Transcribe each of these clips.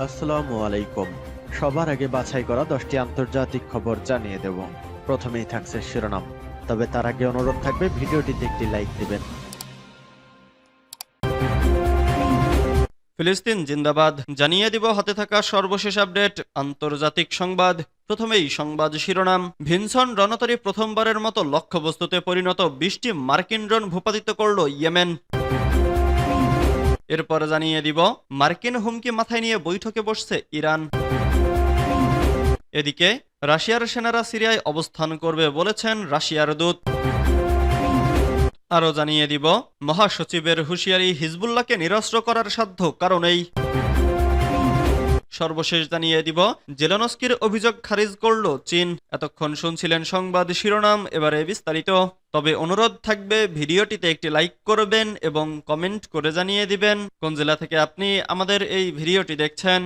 আসসালামু আলাইকুম। সবার আগে বাছাই করা 10টি আন্তর্জাতিক খবর জানিয়ে দেব। প্রথমেই থাকছে শিরোনাম, তবে তার আগে অনুরোধ থাকবে ভিডিওটিতে একটি লাইক দিবেন। ফিলিস্তিন জিন্দাবাদ জানিয়ে দিব হাতে থাকা সর্বশেষ আপডেট আন্তর্জাতিক সংবাদ। প্রথমেই সংবাদ শিরোনাম, ভিনসন রণতরী প্রথমবারের মতো লক্ষ্যবস্তুতে পরিণত 20টি মার্কিন ড্রোন ভূপাতিত করল ইয়েমেন। এরপর জানিয়ে দিব মার্কিন হুমকি মাথায় নিয়ে বৈঠকে বসছে ইরান। এদিকে রাশিয়ার সেনারা সিরিয়ায় অবস্থান করবে বলেছেন রাশিয়ার দূত। আরও জানিয়ে দিব মহাসচিবের হুঁশিয়ারি, হিজবুল্লাহকে নিরস্ত্র করার সাধ্য কারণেই। সর্বশেষ জানিয়ে দিব জেলেনস্কির অভিযোগ খারিজ করল চীন। এতক্ষণ শুনছিলেন সংবাদ শিরোনাম, এবারে বিস্তারিত। তবে অনুরোধ থাকবে ভিডিওটিতে একটি লাইক করবেন এবং কমেন্ট করে জানিয়ে দিবেন কোন জেলা থেকে আপনি আমাদের এই ভিডিওটি দেখছেন।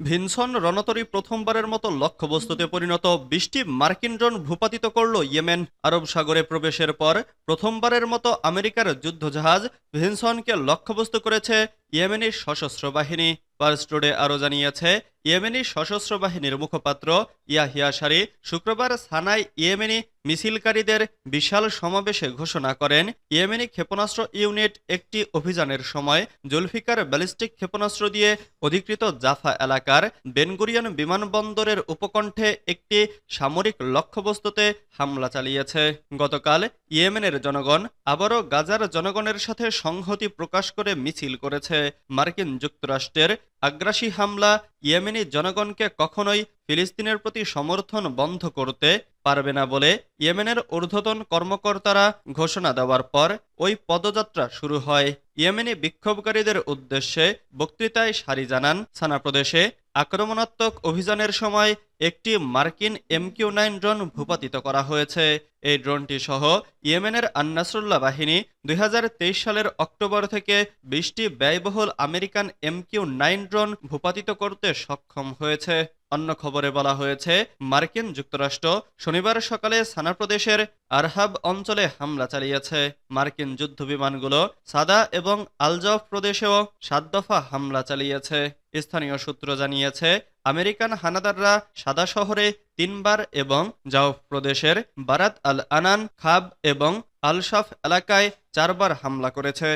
ভিনসন রণতরী প্রথমবারের মতো লক্ষ্যবস্তুতে পরিণত 20টি মার্কিন ড্রোন ভূপাতিত করল ইয়েমেন। আরব সাগরে প্রবেশের পর প্রথমবারের মতো আমেরিকার যুদ্ধজাহাজ ভিনসনকে লক্ষ্যবস্তু করেছে ইয়েমেনি সশস্ত্র বাহিনী। পার্স টুডে আরও জানিয়েছে, ইয়েমেনি সশস্ত্র বাহিনীর মুখপাত্র ইয়াহিয়া সারি শুক্রবার সানায় ইয়েমেনি মিছিলকারীদের বিশাল সমাবেশে ঘোষণা করেন, ইয়েমেনি ক্ষেপণাস্ত্র ইউনিট একটি অভিযানের সময় জুলফিকার ব্যালিস্টিক ক্ষেপণাস্ত্র দিয়ে অধিকৃত জাফা এলাকার বেনগুরিয়ন বিমানবন্দরের উপকণ্ঠে একটি সামরিক লক্ষ্যবস্তুতে হামলা চালিয়েছে। গতকাল ইয়েমেনের জনগণ আবারও গাজার জনগণের সাথে সংহতি প্রকাশ করে মিছিল করেছে। মার্কিন যুক্তরাষ্ট্রের আগ্রাসী হামলা ইয়েমেনি জনগণকে কখনোই ফিলিস্তিনের প্রতি সমর্থন বন্ধ করতে পারবে না বলে ইয়েমেনের ঊর্ধ্বতন কর্মকর্তারা ঘোষণা দেওয়ার পর ওই পদযাত্রা শুরু হয়। ইয়েমেনি বিক্ষোভকারীদের উদ্দেশ্যে বক্তৃতায় সারি জানান, সানা প্রদেশে আক্রমণাত্মক অভিযানের সময় একটি মার্কিন MQ-9 ড্রোন ভূপাতিত করা হয়েছে। এই ড্রোনটি সহ ইয়েমেনের আন-নাসরুল্লাহ বাহিনী 2023 সালের অক্টোবর থেকে 20টি ব্যয়বহুল আমেরিকান MQ-9 ড্রোন ভূপাতিত করতে সক্ষম হয়েছে। অন্য খবরে বলা হয়েছে, মার্কিন যুক্তরাষ্ট্র শনিবার সকালে সানা প্রদেশের আরহাব অঞ্চলে হামলা চালিয়েছে। মার্কিন যুদ্ধবিমানগুলো সাদা এবং আলজফ প্রদেশেও 7 দফা হামলা চালিয়েছে। স্থানীয় সূত্র জানিয়েছে, আমেরিকান হানাদাররা সাদা শহরে 3 বার এবং জাউফ প্রদেশের বারাত আল আনান, খাব এবং আল-শাফ এলাকায় 4 বার হামলা করেছে।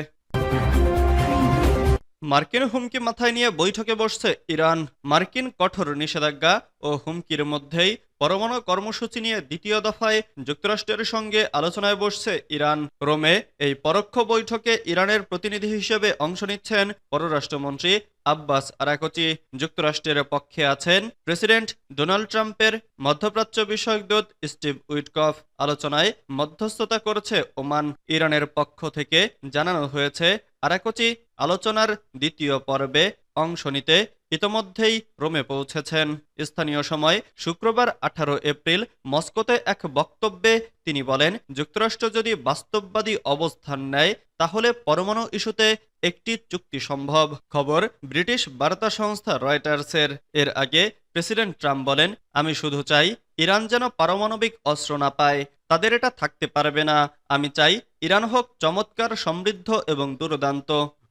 মার্কিন হুমকি মাথায় নিয়ে বৈঠকে বসছে ইরান। মার্কিন কঠোর নিষেধাজ্ঞা ও হুমকির মধ্যেই পরমাণু কর্মসূচি নিয়ে দ্বিতীয় দফায় যুক্তরাষ্ট্রের সঙ্গে আলোচনায় বসছে ইরান। রোমে এই পরোক্ষ বৈঠকে ইরানের প্রতিনিধি হিসেবে অংশ নিচ্ছেন পররাষ্ট্রমন্ত্রী আব্বাস আরাকচি। যুক্তরাষ্ট্রের পক্ষে আছেন প্রেসিডেন্ট ডোনাল্ড ট্রাম্পের মধ্যপ্রাচ্য বিষয়ক দূত স্টিভ উইটকফ। আলোচনায় মধ্যস্থতা করছে ওমান। ইরানের পক্ষ থেকে জানানো হয়েছে, আরাকচি আলোচনার দ্বিতীয় পর্বে অংশ নিতে ইতোমধ্যেই রোমে পৌঁছেছেন। স্থানীয় সময় শুক্রবার 18 এপ্রিল মস্কোতে এক বক্তব্যে তিনি বলেন, যুক্তরাষ্ট্র যদি বাস্তববাদী অবস্থান নেয় তাহলে পরমাণু ইস্যুতে একটি চুক্তি সম্ভব। খবর ব্রিটিশ বার্তা সংস্থা রয়টার্সের। এর আগে প্রেসিডেন্ট ট্রাম্প বলেন, আমি শুধু চাই ইরান যেন পারমাণবিক অস্ত্র না পায়, তাদের এটা থাকতে পারবে না। আমি চাই ইরান হোক চমৎকার, সমৃদ্ধ এবং দুর্দান্ত।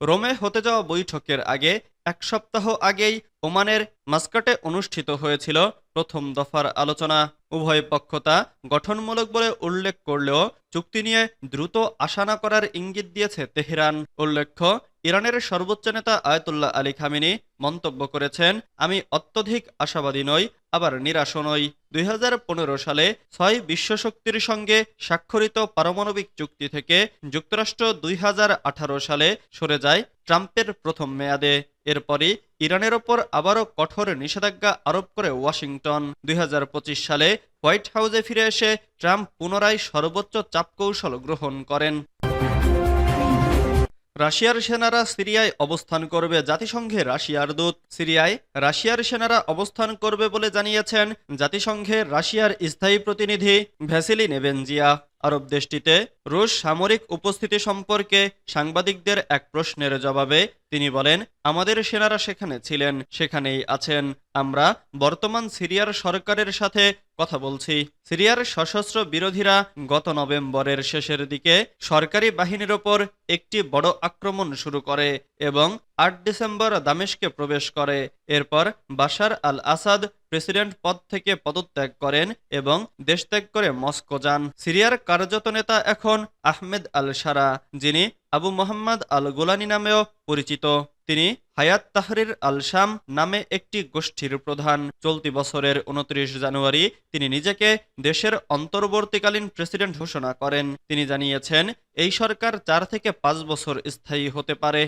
রোমে হতে যাওয়া বৈঠকের আগে 1 সপ্তাহ আগেই ওমানের মাস্কাটে অনুষ্ঠিত হয়েছিল প্রথম দফার আলোচনা। উভয় পক্ষ তা গঠনমূলক বলে উল্লেখ করলেও চুক্তি নিয়ে দ্রুত আশা না করার ইঙ্গিত দিয়েছে তেহরান। উল্লেখ্য, ইরানের সর্বোচ্চ নেতা আয়াতুল্লাহ আলী খামেনি মন্তব্য করেছেন, আমি অত্যধিক আশাবাদী নই, আবার নিরাশও নই। 2015 সালে 6 বিশ্বশক্তির সঙ্গে স্বাক্ষরিত পারমাণবিক চুক্তি থেকে যুক্তরাষ্ট্র 2018 সালে সরে যায় ট্রাম্পের প্রথম মেয়াদে। এরপরই ইরানের ওপর আবারও কঠোর নিষেধাজ্ঞা আরোপ করে ওয়াশিংটন। 2025 সালে হোয়াইট হাউসে ফিরে এসে ট্রাম্প পুনরায় সর্বোচ্চ চাপ কৌশল গ্রহণ করেন। রাশিয়ার সেনারা সিরিয়ায় অবস্থান করবে, জাতিসংঘে রাশিয়ার দূত। সিরিয়ায় রাশিয়ার সেনারা অবস্থান করবে বলে জানিয়েছেন জাতিসংঘে রাশিয়ার স্থায়ী প্রতিনিধি ভ্যাসিলি নেবেনজিয়া। আরব দেশটিতে রুশ সামরিক উপস্থিতি সম্পর্কে সাংবাদিকদের এক প্রশ্নের জবাবে তিনি বলেন, আমাদের সেনারা সেখানে ছিলেন, সেখানেই আছেন। আমরা বর্তমান সিরিয়ার সরকারের সাথে কথা বলছি। সিরিয়ার সশস্ত্র বিরোধীরা গত নভেম্বরের শেষের দিকে সরকারি বাহিনীর ওপর একটি বড় আক্রমণ শুরু করে এবং ৮ ডিসেম্বর দামেস্কে প্রবেশ করে। এরপর বাশার আল আসাদ প্রেসিডেন্ট পদ থেকে পদত্যাগ করেন এবং দেশত্যাগ করে মস্কো যান। সিরিয়ার কার্যত নেতা এখন আহমেদ আল সারা, যিনি আবু মোহাম্মদ আল গোলানি নামেও পরিচিত। তিনি হায়াত তাহরির আল শাম নামে একটি গোষ্ঠীর প্রধান। চলতি বছরের ২৯ জানুয়ারি তিনি নিজেকে দেশের অন্তর্বর্তীকালীন প্রেসিডেন্ট ঘোষণা করেন। তিনি জানিয়েছেন, এই সরকার ৪ থেকে ৫ বছর স্থায়ী হতে পারে।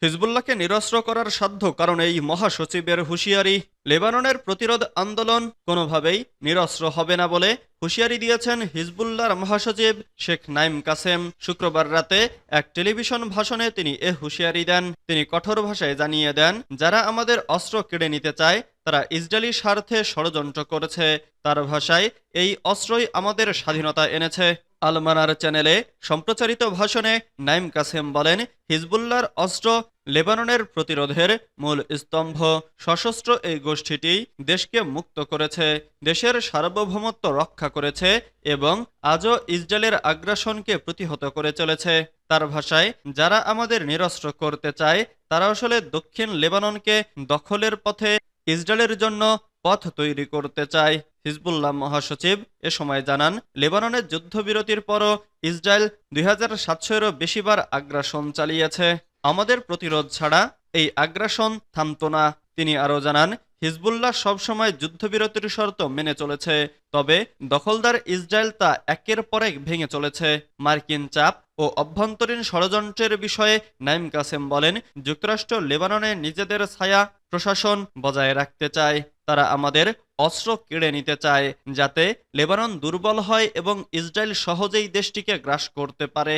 হিজবুল্লাহকে নিরস্ত্র করার সাধ্য কারণ এই মহাসচিবের হুঁশিয়ারি। লেবাননের প্রতিরোধ আন্দোলন কোনোভাবেই নিরস্ত্র হবে না বলে হুঁশিয়ারি দিয়েছেন হিজবুল্লাহর মহাসচিব শেখ নাইম কাসেম। শুক্রবার রাতে এক টেলিভিশন ভাষণে তিনি এ হুঁশিয়ারি দেন। তিনি কঠোর ভাষায় জানিয়ে দেন, যারা আমাদের অস্ত্র কেড়ে নিতে চায় তারা ইসরায়েলি স্বার্থে ষড়যন্ত্র করেছে। তার ভাষায়, এই অস্ত্রই আমাদের স্বাধীনতা এনেছে। আল মানার চ্যানেলে সম্প্রচারিত ভাষণে নাইম কাসেম বলেন, হিজবুল্লাহর অস্ত্র লেবাননের প্রতিরোধের মূল স্তম্ভ। সশস্ত্র এই গোষ্ঠীটি দেশকে মুক্ত করেছে, দেশের সার্বভৌমত্ব রক্ষা করেছে এবং আজও ইসরায়েলের আগ্রাসনকে প্রতিহত করে চলেছে। তার ভাষায়, যারা আমাদের নিরস্ত্র করতে চায় তারা আসলে দক্ষিণ লেবাননকে দখলের পথে ইসরায়েলের জন্য পথ তৈরি করতে চায়। হিজবুল্লাহ মহাসচিব এ সময় জানান, লেবাননের যুদ্ধবিরতির পরও ইসরায়েল ২৭০০-এরও বেশিবার আগ্রাসন চালিয়েছে। আমাদের প্রতিরোধ ছাড়া এই আগ্রাসন থামত না। তিনি আরও জানান, হিজবুল্লাহ সবসময় যুদ্ধবিরতির শর্ত মেনে চলেছে, তবে দখলদার ইসরায়েল তা একের পর এক ভেঙে চলেছে। মার্কিন চাপ ও অভ্যন্তরীণ ষড়যন্ত্রের বিষয়ে নাইম কাসেম বলেন, যুক্তরাষ্ট্র লেবাননে নিজেদের ছায়া প্রশাসন বজায় রাখতে চায়। তারা আমাদের অস্ত্র কেড়ে নিতে চায় যাতে লেবানন দুর্বল হয় এবং ইসরায়েল সহজেই দেশটিকে গ্রাস করতে পারে।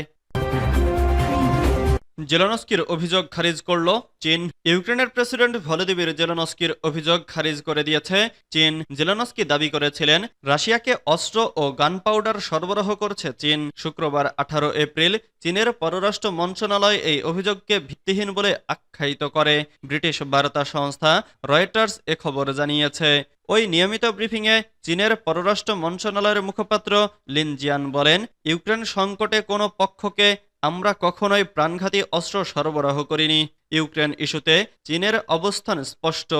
জেলেনস্কির অভিযোগ খারিজ করল চীন। ইউক্রেনের প্রেসিডেন্ট ভলোদিমির জেলেনস্কির অভিযোগ খারিজ করে দিয়েছে চীন। জেলেনস্কি দাবি করেছিলেন, রাশিয়াকে অস্ত্র ও গান পাউডার সরবরাহ করছে চীন। শুক্রবার ১৮ এপ্রিল চীনের পররাষ্ট্র মন্ত্রণালয় এই অভিযোগকে ভিত্তিহীন বলে আখ্যায়িত করে। ব্রিটিশ বার্তা সংস্থা রয়টার্স এ খবর জানিয়েছে। ওই নিয়মিত ব্রিফিংয়ে চীনের পররাষ্ট্র মন্ত্রণালয়ের মুখপাত্র লিন জিয়ান বলেন, ইউক্রেন সংকটে কোনো পক্ষকে আমরা কখনোই প্রাণঘাতী অস্ত্র সরবরাহ করিনি। ইউক্রেন ইস্যুতে চীনের অবস্থান স্পষ্ট।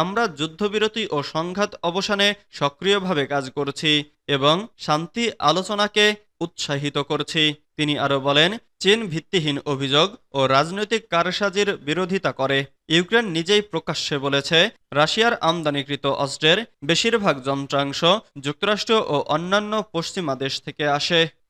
আমরা যুদ্ধবিরতি ও সংঘাত অবসানে সক্রিয়ভাবে কাজ করছি এবং শান্তি আলোচনাকে উৎসাহিত করছি। তিনি আরও বলেন, চীন ভিত্তিহীন অভিযোগ ও রাজনৈতিক কারসাজির বিরোধিতা করে। ইউক্রেন নিজেই প্রকাশ্যে বলেছে, রাশিয়ার আমদানিকৃত অস্ত্রের বেশিরভাগ যন্ত্রাংশ যুক্তরাষ্ট্র ও অন্যান্য পশ্চিমা দেশ থেকে আসে।